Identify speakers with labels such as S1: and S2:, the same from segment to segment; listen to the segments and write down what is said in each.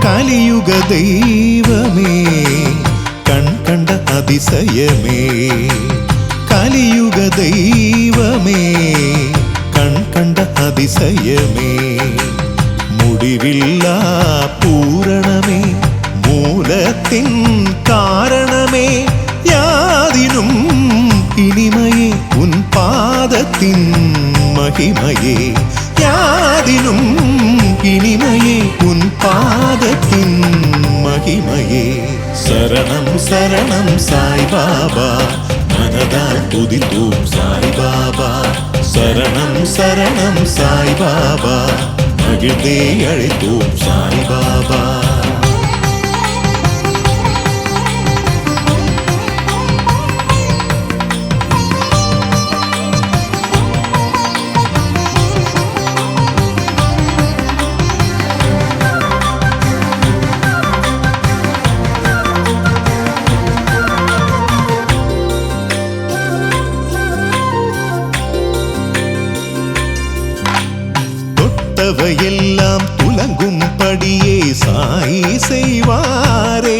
S1: കലിയുഗ ദൈവമേ കൺകണ്ട അതിശയമേ കലിയുഗ ദൈവമേ കൺകണ്ട അതിശയമേ മുടിവില്ല പൂരണമേ മൂലത്തിൻ കാരണമേ യാതിനും ഇനിമയേ ഉൻ പാദത്തിൻ മഹിമയേ യാതിനും ഇനിമയേ ഉൻ പാദത്തിൻ മഹിമയേ ശരണം ശരണം സായി ബാബ മനതാൽ തുതിത്തും സായി ബാബ ശരണം ശരണം സായി ബാബ മകിഴ്ന്നേ അழைത്തും സായി ബാബ எல்லாம் துலங்கும் படியே சாயி செய்வாரே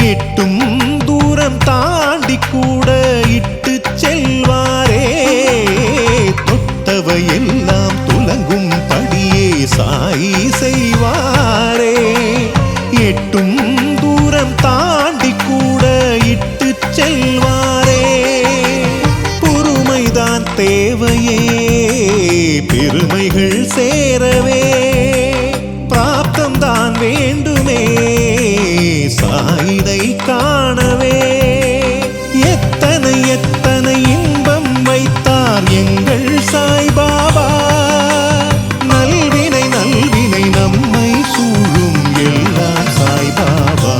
S1: எட்டும் தூரம் தாண்டி கூட இட்டு செல்வாரே தொட்டவை எல்லாம் துலங்கும் படியே சாயி செய்வாரே எட்டும் தூரம் தாண்டி கூட இட்டு செல்வாரே பொறுமைதான் தேவையே பெருமைகள் சேரவே பிராப்தம் தான் வேண்டுமே சாயினை காணவே எத்தனை எத்தனை இன்பம் வைத்தார் எங்கள் சாய் பாபா நல்வினை நல்வினை நம்மை சூழும் எல்லாம் சாய் பாபா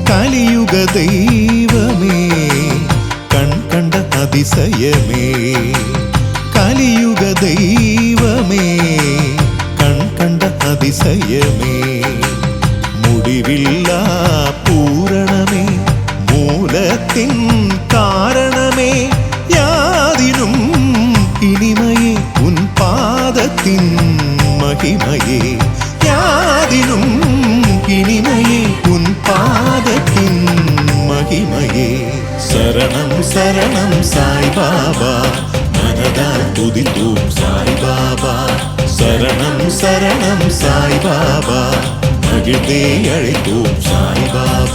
S1: கலியுக தெய்வமே கண்கண்ட அதிசயமே கலியுக தெய்வமே கண்கண்ட அதிசயமே முடிவில்லா பூரணமே மூலத்தின் காரணமே யாதினும் இனிமையே உன் பாதத்தின் மகிமையே யாதினும் இனிமையே உன் பாதத்தின் மகிமையே சரணம் சரணம் சாய் பாபா മനതാൽ തുതിത്തും സായി ബാബ ശരണം ശരണം സായി ബാബ മകിഴ്ന്നേ അழைത്തും സായി ബാബ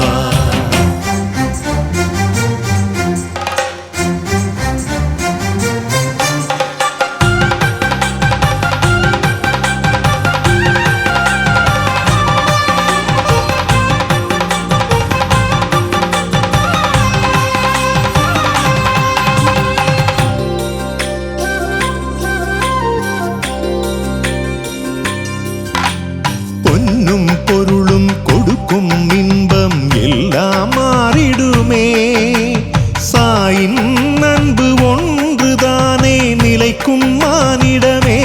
S1: பொருளும் கொடுக்கும் இன்பம் எல்லாம் மாறிடுமே சாயின் அன்பு ஒன்றுதானே நிலைக்கும் மானிடமே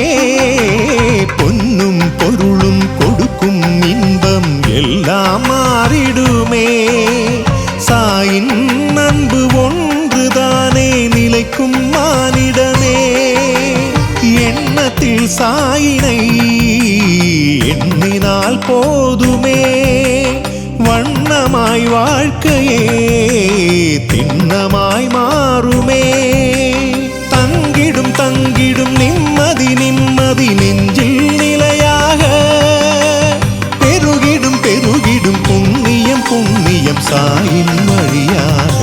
S1: பொன்னும் பொருளும் கொடுக்கும் இன்பம் எல்லாம் மாறிடுமே சாயின் அன்பு ஒன்றுதானே நிலைக்கும் மானிடமே எண்ணத்தில் சாயினை எண்ணினால் போதுமே வண்ணமாய் வாழ்க்கையே திண்ணமாய் மாறுமே தங்கிடும் தங்கிடும் நிம்மதி நிம்மதி நெஞ்சில் நிலையாக பெருகிடும் பெருகிடும் புண்ணியம் புண்ணியம் சாயின் வழியாக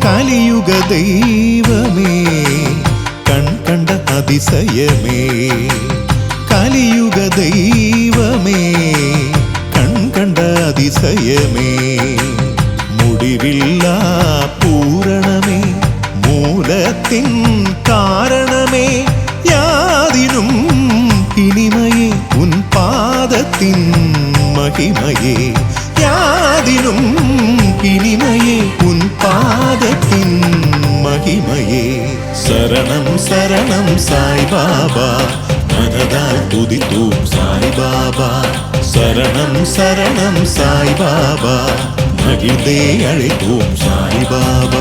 S1: கலியுக தெய்வமே கண்கண்ட அதிசயமே கலியுக தெய்வமே கண்கண்ட அதிசயமே முடிவில்லா பூரணமே மூலத்தின் காரணமே யாதினும் இனிமையே உன் பாதத்தின் மகிமையே யாதினும் இனிமையே உன் பாதத்தின் மகிமையே சரணம் சரணம் சாய் பாபா മനതാൽ തുതിത്തും സായി ബാബ ശരണം ശരണം സായി ബാബ മകിഴ്ന്നേ അழைത്തും സായി ബാബ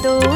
S2: தோழி